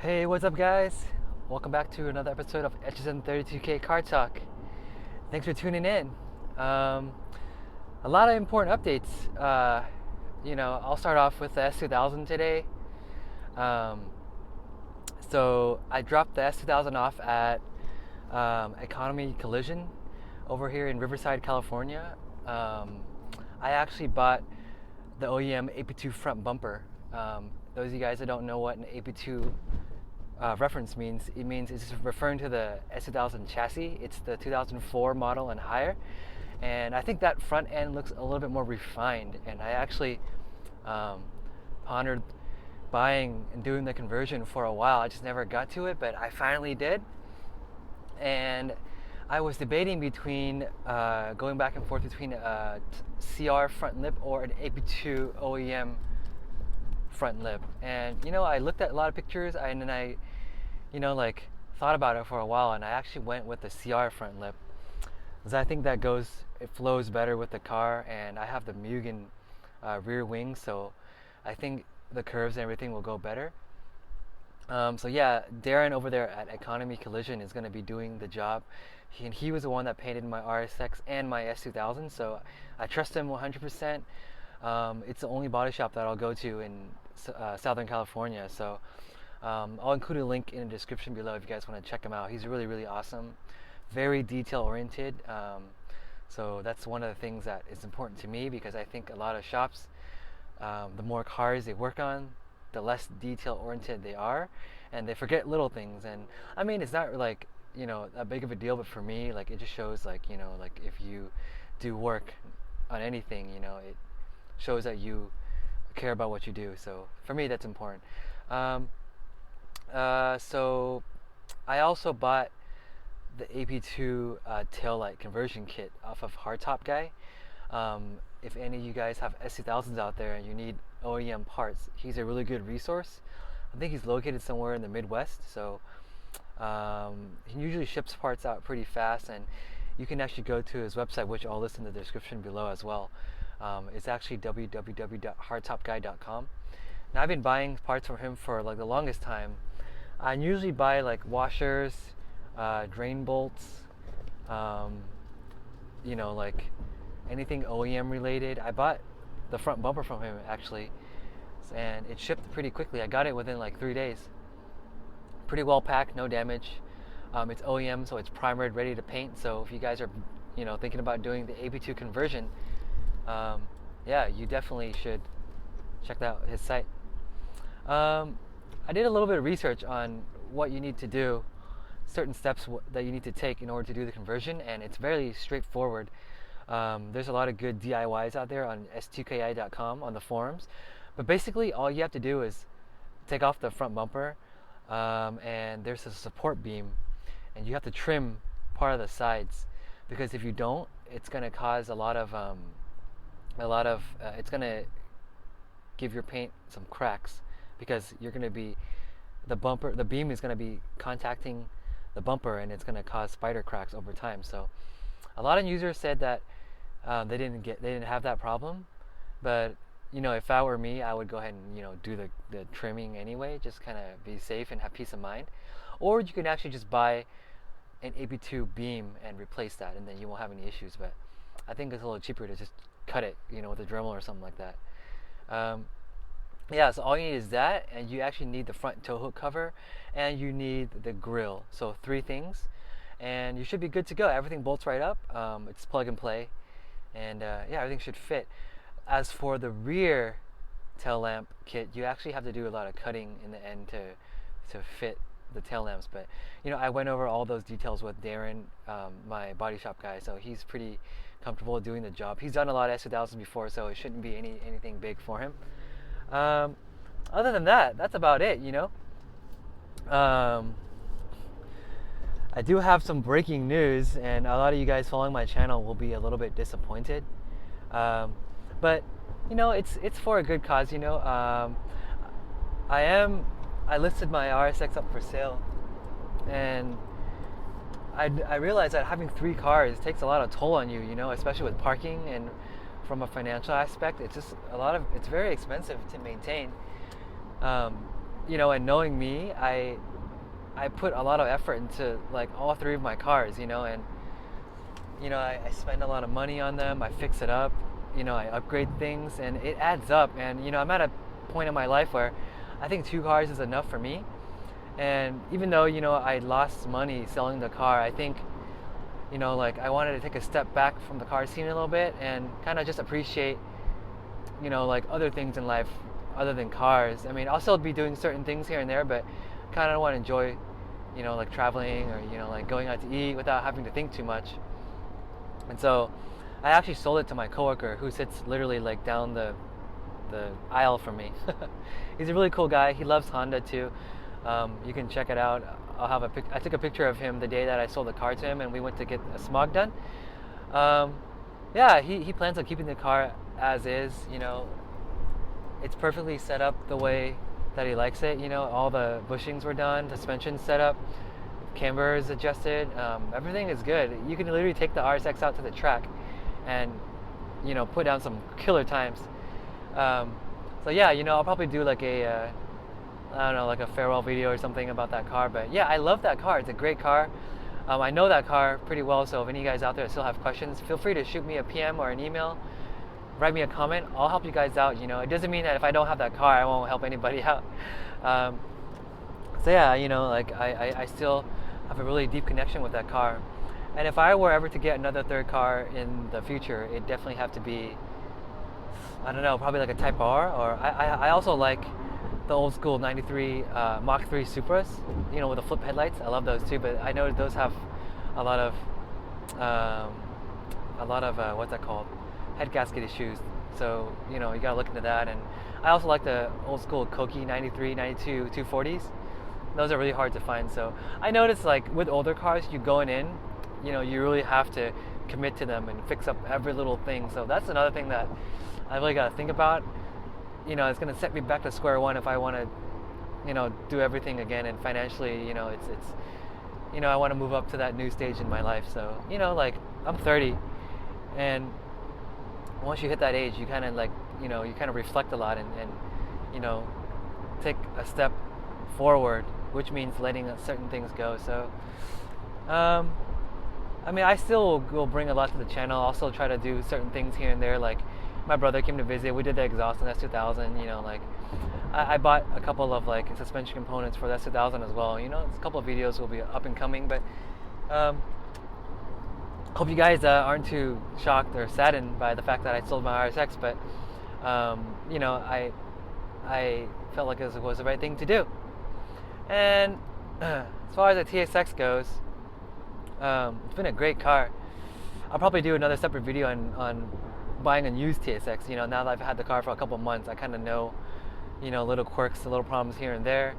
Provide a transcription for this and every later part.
Hey, what's up, guys? Welcome back to another episode of HSN32K Car Talk. Thanks for tuning in. Um, a lot of important updates. I'll start off with the S2000 today. Um, so I dropped the S2000 off at Economy Collision over here in Riverside, California. I actually bought the OEM AP2 front bumper. Those of you guys that don't know what an AP2 reference means, it means it's referring to the S2000 chassis. It's the 2004 model and higher, and I think that front end looks a little bit more refined. And I actually pondered buying and doing the conversion for a while. I just never got to it, but I finally did. And I was debating between going back and forth between a CR front lip or an AP2 OEM front lip. And I looked at a lot of pictures, and then I thought about it for a while, and I actually went with the CR front lip because I think it flows better with the car, and I have the Mugen rear wing, so I think the curves and everything will go better. So yeah, Darren over there at Economy Collision is going to be doing the job. He was the one that painted my RSX and my S2000, so I trust him 100%. It's the only body shop that I'll go to in Southern California, so I'll include a link in the description below if you guys want to check him out. He's really, really awesome, very detail oriented. So that's one of the things that is important to me, because I think a lot of shops, the more cars they work on, the less detail oriented they are, and they forget little things. And I mean, it's not like a big of a deal, but for me, like, it just shows, like, if you do work on anything, it shows that you care about what you do. So for me, that's important. So I also bought the AP2 tail light conversion kit off of Hardtop Guy. If any of you guys have S2000s out there and you need OEM parts, he's a really good resource. I think he's located somewhere in the Midwest, so he usually ships parts out pretty fast, and you can actually go to his website, which I'll list in the description below as well. It's actually www.hardtopguy.com. And I've been buying parts from him for like the longest time. I usually buy like washers, drain bolts, like anything OEM related. I bought the front bumper from him actually, and it shipped pretty quickly. I got it within like 3 days. Pretty well packed, no damage. It's OEM, so it's primered, ready to paint. So if you guys are, thinking about doing the AP2 conversion, yeah, you definitely should check out his site. I did a little bit of research on what you need to do, certain steps that you need to take in order to do the conversion, and it's very straightforward. There's a lot of good DIYs out there on s2ki.com on the forums, but basically all you have to do is take off the front bumper, and there's a support beam, and you have to trim part of the sides, because if you don't, it's going to cause it's going to give your paint some cracks, because you're going to be the beam is going to be contacting the bumper, and it's going to cause spider cracks over time. So a lot of users said that they didn't have that problem, but if I were me, I would go ahead and do the trimming anyway, just kind of be safe and have peace of mind. Or you can actually just buy an AP2 beam and replace that, and then you won't have any issues. But I think it's a little cheaper to just cut it, with a Dremel or something like that. Yeah, so all you need is that, and you actually need the front tow hook cover, and you need the grill. So 3 things, and you should be good to go. Everything bolts right up. It's plug and play, and yeah, everything should fit. As for the rear tail lamp kit, you actually have to do a lot of cutting in the end to fit the tail lamps. But I went over all those details with Darren, my body shop guy, so he's pretty comfortable doing the job. He's done a lot of S2000s before, so it shouldn't be anything big for him. Other than that, that's about it. I do have some breaking news, and a lot of you guys following my channel will be a little bit disappointed. But it's for a good cause. I listed my RSX up for sale, and I realized that having 3 cars takes a lot of toll on you, especially with parking, and from a financial aspect, it's very expensive to maintain. and knowing me, I put a lot of effort into like all three of my cars, and I spend a lot of money on them. I fix it up, I upgrade things, and it adds up. And I'm at a point in my life where I think two cars is enough for me. And even though I lost money selling the car, I think like I wanted to take a step back from the car scene a little bit and kind of just appreciate like other things in life other than cars. I mean, I'll still be doing certain things here and there, but kind of want to enjoy like traveling or like going out to eat without having to think too much. And so I actually sold it to my coworker who sits literally like down the aisle from me. He's a really cool guy. He loves Honda too. You can check it out. I took a picture of him the day that I sold the car to him, and we went to get a smog done. Yeah, he plans on keeping the car as is. It's perfectly set up the way that he likes it. All the bushings were done, suspension set up, camber is adjusted. Everything is good. You can literally take the RSX out to the track and put down some killer times. So yeah, I'll probably do like a I don't know, like a farewell video or something about that car. But yeah, I love that car. It's a great car. I know that car pretty well, so if any of you guys out there still have questions, feel free to shoot me a PM or an email, write me a comment. I'll help you guys out. It doesn't mean that if I don't have that car, I won't help anybody out. So yeah, like I still have a really deep connection with that car. And if I were ever to get another third car in the future, it'd definitely have to be, I don't know, probably like a Type R, or I also like the old school 93 Mach 3 Supras, with the flip headlights. I love those too, but I know those have a lot of what's that called? Head gasket issues. So, you gotta look into that. And I also like the old school Koki 93, 92 240s. Those are really hard to find. So I noticed like with older cars, you going in, you really have to commit to them and fix up every little thing. So that's another thing that I really gotta think about. It's gonna set me back to square one if I want to, do everything again. And financially, it's I want to move up to that new stage in my life. So, like I'm 30, and once you hit that age, you kind of like, you kind of reflect a lot and take a step forward, which means letting certain things go. So, I mean, I still will bring a lot to the channel. I'll still try to do certain things here and there, like my brother came to visit. We did the exhaust on S2000. Like I bought a couple of like suspension components for the S2000 as well. A couple of videos will be up and coming, but hope you guys aren't too shocked or saddened by the fact that I sold my RSX. But I felt like it was the right thing to do. And as far as the TSX goes, it's been a great car. I'll probably do another separate video on buying a used TSX. Now that I've had the car for a couple months, I kind of know, little quirks, little problems here and there.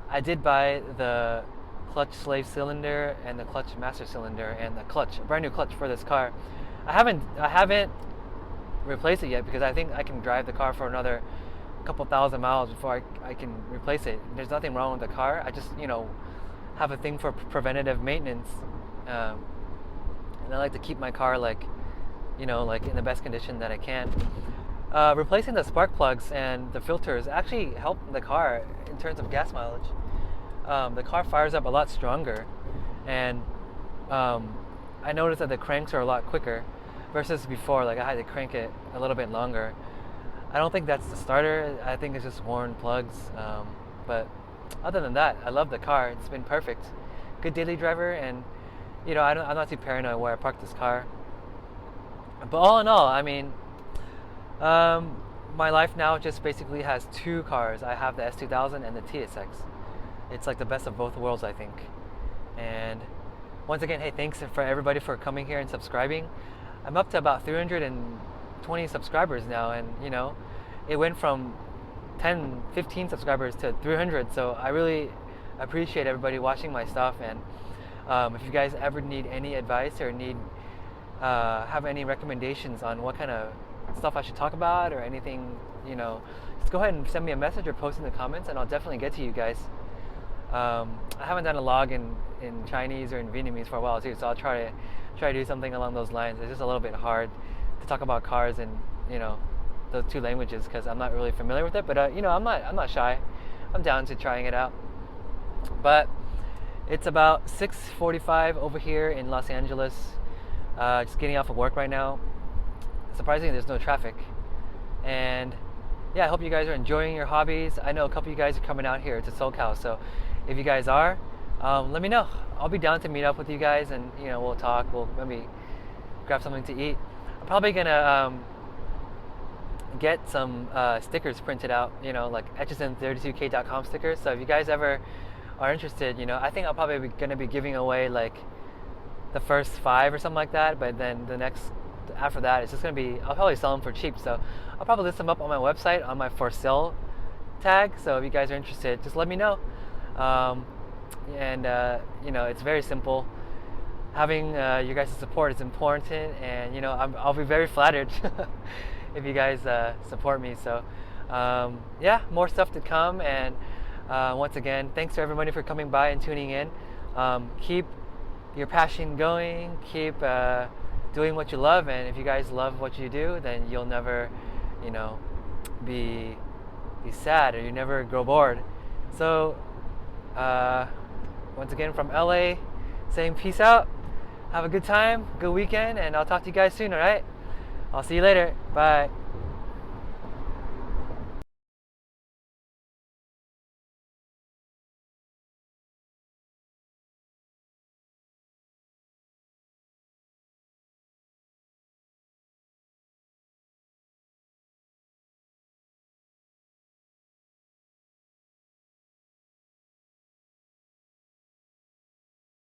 I did buy the clutch slave cylinder and the clutch master cylinder and the clutch, a brand new clutch for this car. I haven't replaced it yet because I think I can drive the car for another couple thousand miles before I can replace it. There's nothing wrong with the car. I just have a thing for preventative maintenance, and I like to keep my car like like in the best condition that I can. Replacing the spark plugs and the filters actually help the car in terms of gas mileage. The car fires up a lot stronger, and I noticed that the cranks are a lot quicker versus before. Like I had to crank it a little bit longer. I don't think that's the starter. I think it's just worn plugs. But other than that, I love the car. It's been perfect. Good daily driver, and I'm not too paranoid where I park this car. But all in all, I mean, my life now just basically has two cars. I have the S2000 and the TSX. It's like the best of both worlds, I think. And once again, hey, thanks for everybody for coming here and subscribing. I'm up to about 320 subscribers now, and it went from 10, 15 subscribers to 300. So I really appreciate everybody watching my stuff. And if you guys ever need any advice or have any recommendations on what kind of stuff I should talk about or anything, just go ahead and send me a message or post in the comments, and I'll definitely get to you guys. I haven't done a log in Chinese or in Vietnamese for a while too, so I'll try to do something along those lines. It's just a little bit hard to talk about cars in those two languages because I'm not really familiar with it. But I'm not shy. I'm down to trying it out. But it's about 6:45 over here in Los Angeles. Just getting off of work right now. Surprisingly, there's no traffic. And yeah, I hope you guys are enjoying your hobbies. I know a couple of you guys are coming out here to SoCal, so if you guys are, let me know. I'll be down to meet up with you guys, and we'll talk. We'll maybe grab something to eat. I'm probably gonna get some stickers printed out, like hsn32k.com stickers. So if you guys ever are interested, I think I'll probably be gonna be giving away like the first 5 or something like that. But then the next after that, it's just gonna be, I'll probably sell them for cheap. So I'll probably list them up on my website on my for sale tag. So if you guys are interested, just let me know. It's very simple. Having your guys' support is important, and I'll be very flattered if you guys support me. So yeah, more stuff to come. And once again, thanks to everybody for coming by and tuning in. Keep your passion going. Keep doing what you love, and if you guys love what you do, then you'll never, be sad, or you never grow bored. So once again from LA, saying peace out. Have a good time, good weekend, and I'll talk to you guys soon. All right, I'll see you later. Bye.